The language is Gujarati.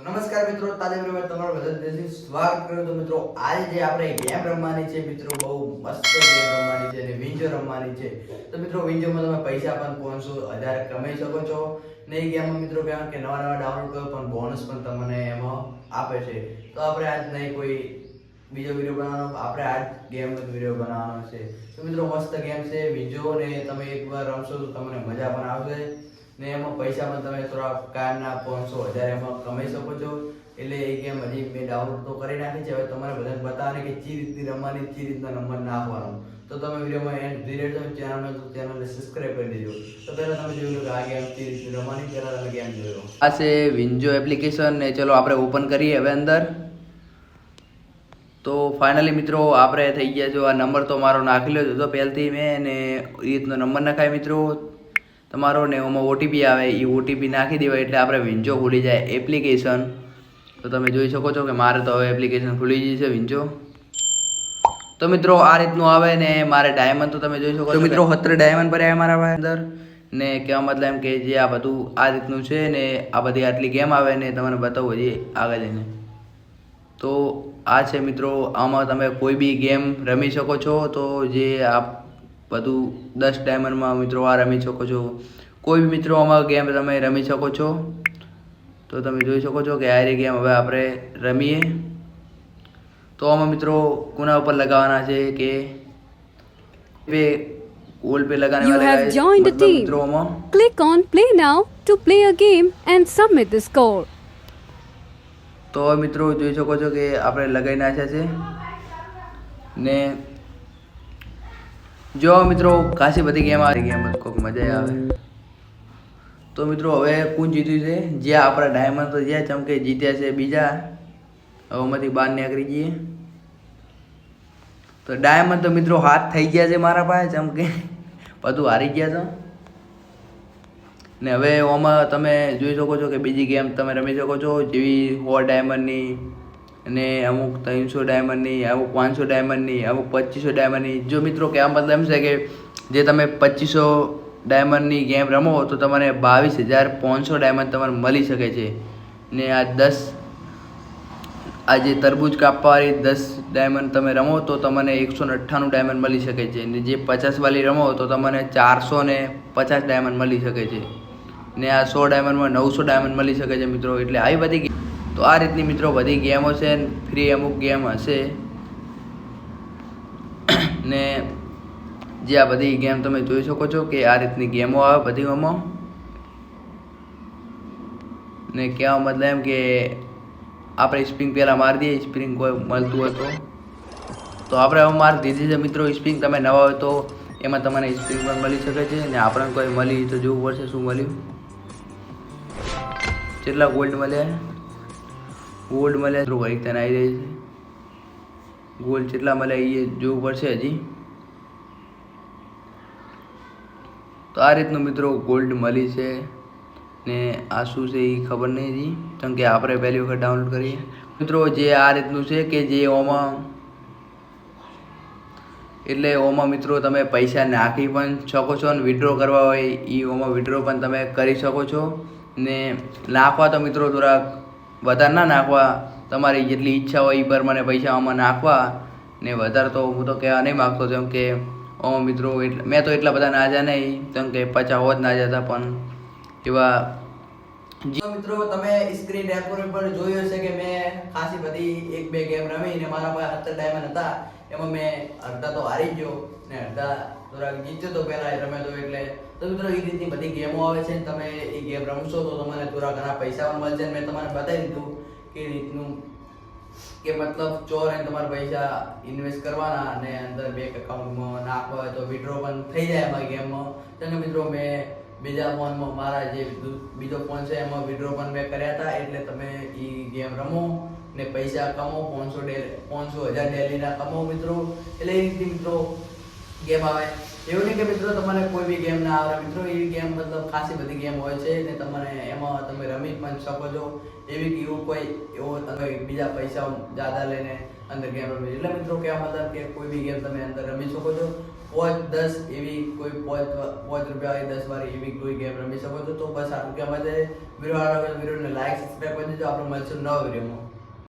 નમસ્કાર મિત્રો, તાજેતરમાં તમારું બધાનું સ્વાગત કરું તો મિત્રો આજે જે આપણે ગેમ રમવાની છે મિત્રો, બહુ મસ્ત ગેમ રમવાની છે અને વિંજો રમવાની છે. તો મિત્રો વિંજોમાં તમે પૈસા પણ 500,000 કમાઈ શકો છો ને એ ગેમમાં મિત્રો કહેવાય કે નવા ડાઉનલોડ કરો પણ બોનસ પણ તમને એમાં આપે છે. તો આપણે આજ નહીં કોઈ બીજો વિડીયો બનાવવાનો, આપણે આજ ગેમનો વિડીયો બનાવવાનો છે. તો મિત્રો મસ્ત ગેમ છે વિંજો ને તમે એકવાર રમશો તો તમને મજા પણ આવશે ને એમાં પૈસા પણ તમે થોડા કારના 500,000 એમાં કમાઈ શકો છો. એટલે એ ગેમ હજી મેં ડાઉનલોડ તો કરી નાખી છે. હવે તમારે બધાને બતાવવાની કે ચી રીતની રમવાની, ચી રીતના નંબર નાખવાનો. તો તમે વિડીયોમાં એન્ડ સુધી રહેજો, ચેનલને સબસ્ક્રાઇબ કરી દેજો. તો પહેલા તમે જોયું કે આ ગેમ ચી રીતની રમવાની, પહેલા તમે ગેમ જોયો. આ છે વિંજો એપ્લિકેશન ને ચલો આપણે ઓપન કરીએ હવે અંદર. તો ફાઇનલી મિત્રો આપણે થઈ ગયા છો. આ નંબર તો મારો નાખેલો જ હતો પહેલથી મેં, ને એ રીતનો નંબર નખાય મિત્રો તમારો ને એમાં ઓટીપી આવે, એ ઓટીપી નાખી દેવાય એટલે આપણે વિંજો ખુલી જાય એપ્લિકેશન. તો તમે જોઈ શકો છો કે મારે તો હવે એપ્લિકેશન ખુલી ગઈ છે વિંજો. તો મિત્રો આ રીતનું આવે ને મારે ડાયમંડ તો તમે જોઈ શકો છો મિત્રો 17 ડાયમંડ ભર્યા મારા અંદર ને કહેવા મતલબ એમ કે જે આ બધું આ રીતનું છે ને આ બધી આટલી ગેમ આવે ને તમને બતાવું હજી આગળ જઈને. તો આ છે મિત્રો, આમાં તમે કોઈ બી ગેમ રમી શકો છો. તો જે આ બધું 10 ડાયમંડમાં મિત્રો આ રમી શકો છો. કોઈ બી મિત્રો આમાં ગેમ તમે રમી શકો છો. તો તમે જોઈ શકો છો કે આ ગેમ હવે આપણે રમીએ. તો આમાં મિત્રો કોના ઉપર લગાવવાના છે કે पे गोल पे लगाने You वाला have है joined a मतलब team. मित्रों में Click on Play Now to play a game and submit the score. તો મિત્રો જોઈ શકો છો કે આપણે લગાવી નાખ્યા છે ને જો મિત્રો ખાસી બધી ગેમ આવે, ગેમ કોઈક મજા આવે. તો મિત્રો હવે કોણ જીત્યું છે? જે આપણા ડાયમંડ તો જ્યાં ચમકે જીત્યા છે બીજા. હવે એમાંથી બહાર નીકળી જઈએ. તો ડાયમંડ તો મિત્રો હાથ થઈ ગયા છે મારા પાસે, ચમકે બધું હારી ગયા છો ને હવે ઓમાં તમે જોઈ શકો છો કે બીજી ગેમ તમે રમી શકો છો, જેવી 100 ડાયમંડની અને અમુક 300 ડાયમંડની, અમુક 500 ડાયમંડની, અમુક 2500 ડાયમંડની. જો મિત્રો કહેવા મતલબ એમ છે કે જે તમે 2500 ડાયમંડની ગેમ રમો તો તમને 22,500 ડાયમંડ તમારે મળી શકે છે. ને આ 10 આ જે તરબૂચ કાપવાવાળી 10 ડાયમંડ તમે રમો તો તમને 198 ડાયમંડ મળી શકે છે. ને જે 50 વાળી રમો તો તમને 450 ડાયમંડ મળી શકે છે. ને આ 100 ડાયમંડમાં 900 ડાયમંડ મળી શકે છે મિત્રો. એટલે આવી બધી તો આ રીતની મિત્રો બધી ગેમો છે. ફ્રી અમુક ગેમ હશે ને જે આ બધી ગેમ તમે જોઈ શકો છો કે આ રીતની ગેમો આવે બધીમાં. ને કહેવા મતલબ એમ કે આપણે સ્પ્રિંગ પહેલાં મારી દઈએ, સ્પ્રિંગ કોઈ મળતું હોય તો આપણે હવે મારી દીધી છે મિત્રો સ્પ્રિંગ. તમે નવા હોય તો એમાં તમને સ્પ્રિંગ પણ મળી શકે છે ને આપણને કોઈ મળી તો જોવું પડશે શું મળ્યું, કેટલા ગોલ્ડ મળ્યા. ગોલ્ડ મળ્યા થોડું ઘડીક તને આવી જાય છે. ગોલ્ડ કેટલા મળ્યા એ જોવું પડશે હજી. તો આ રીતનું મિત્રો ગોલ્ડ મળી છે ને આ શું છે એ ખબર નહીં હજી, કેમ કે આપણે પહેલી વખત ડાઉનલોડ કરીએ મિત્રો. જે આ રીતનું છે કે જે ઓમાં એટલે ઓમાં મિત્રો તમે પૈસા નાખી પણ શકો છો અને વિડ્રો કરવા હોય એ ઓમાં વિડ્રો પણ તમે કરી શકો છો. ને નાખવા તો મિત્રો થોડાક વધારે ના નાખવા, તમારી જેટલી ઈચ્છા હોય એ પ્રમાણે પૈસા આમાં નાખવા. ને વધારે તો હું તો કહેવા નહીં માગતો, જેમ કે આમાં મિત્રો મેં તો એટલા બધા નાજા નહીં, જેમ કે 50 હોત ના જતા પણ એવા. મિત્રો તમે સ્ક્રીન રેકોર્ડ પર જોયું હશે કે મેં ખાસી બધી 1-2 ગેમ રમી ને મારા પાસે 17 ડાયમંડ હતા. એમાં મેં અડધા તો હારી ગયો ને અડધા થોડાક જીત્યો તો પહેલા રમે તો. એટલે તો મિત્રો એ રીતની બધી ગેમો આવે છે. તમે એ ગેમ રમશો તો તમને થોડા ઘણા પૈસા પણ મળશે. મેં તમને બતાવી દીધું કે રીતનું કે મતલબ ચોર તમારા પૈસા ઇન્વેસ્ટ કરવાના અને અંદર બેંક એકાઉન્ટમાં નાખવા હોય તો વિડ્રો પણ થઈ જાય અમારી ગેમમાં. તો મિત્રો મેં બીજા ફોનમાં મારા જે બીજો ફોન છે એમાં વિડ્રો પણ મેં કર્યા હતા. એટલે તમે એ ગેમ રમો ને પૈસા કમાઓ, 500,000 ડેલીના કમાઓ મિત્રો. એટલે એ રીતે મિત્રો ગેમ આવે. એવું નહીં કે મિત્રો તમારે કોઈ બી ગેમ ના આવે મિત્રો. એવી ગેમ મતલબ ખાસી બધી ગેમ હોય છે ને તમારે એમાં તમે રમી પણ શકો છો. એવી કે એવું કોઈ એવો તમે બીજા પૈસા જ્યાદા લઈને અંદર ગેમ રમી. એટલે મિત્રો કહેવા મતલબ કે કોઈ બી ગેમ તમે અંદર રમી શકો છો. 5-10 એવી કોઈ 5 રૂપિયાવાળી 10 વાળી એવી કોઈ ગેમ રમી શકો છો. તો બસ આટલું કહેવા માટે વિડીયોને લાઈક સબસ્ક્રાઈબ કરી દેજો. આપણે મળશું નવા વિડીયોમાં.